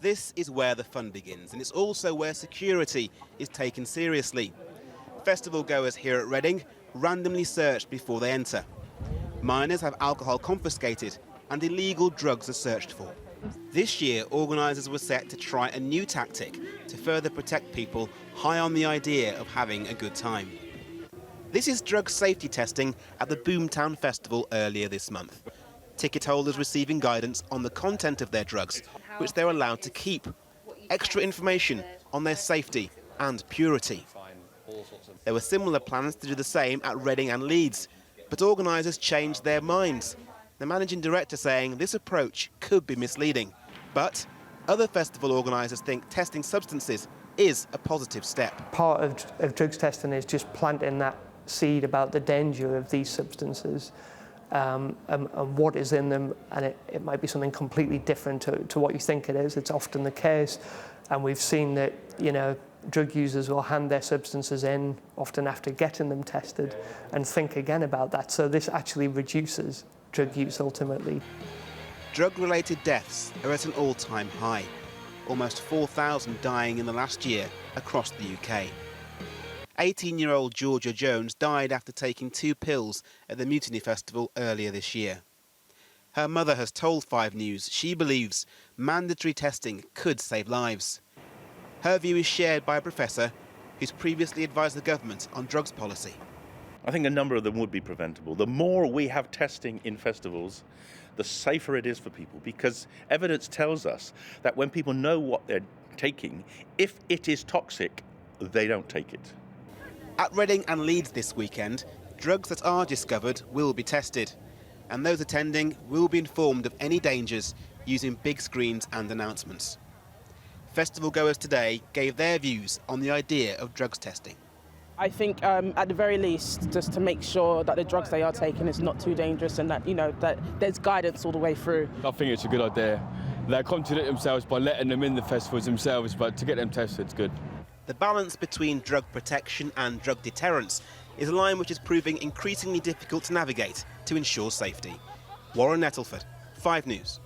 This is where the fun begins, and it's also where security is taken seriously. Festival goers here at Reading randomly searched before they enter. Minors have alcohol confiscated and illegal drugs are searched for. This year, organisers were set to try a new tactic to further protect people high on the idea of having a good time. This is drug safety testing at the Boomtown Festival earlier this month. Ticket holders receiving guidance on the content of their drugs, which they're allowed to keep. Extra information on their safety and purity. There were similar plans to do the same at Reading and Leeds, but organisers changed their minds. The managing director saying this approach could be misleading. But other festival organisers think testing substances is a positive step. Part of drugs testing is just planting that seed about the danger of these substances and what is in them, and it might be something completely different to what you think it is. It's often the case, and we've seen that, you know, drug users will hand their substances in, often after getting them tested, and think again about that. So this actually reduces drug use ultimately. Drug-related deaths are at an all-time high. Almost 4,000 dying in the last year across the UK. 18-year-old Georgia Jones died after taking 2 pills at the Mutiny Festival earlier this year. Her mother has told 5 News she believes mandatory testing could save lives. Her view is shared by a professor who's previously advised the government on drugs policy. I think a number of them would be preventable. The more we have testing in festivals, the safer it is for people, because evidence tells us that when people know what they're taking, if it is toxic, they don't take it. At Reading and Leeds this weekend, drugs that are discovered will be tested, and those attending will be informed of any dangers using big screens and announcements. Festival goers today gave their views on the idea of drugs testing. I think at the very least, just to make sure that the drugs they are taking is not too dangerous, and that, you know, that there's guidance all the way through. I think it's a good idea. They contradict themselves by letting them in the festivals themselves, but to get them tested is good. The balance between drug protection and drug deterrence is a line which is proving increasingly difficult to navigate to ensure safety. Warren Nettleford, 5 News.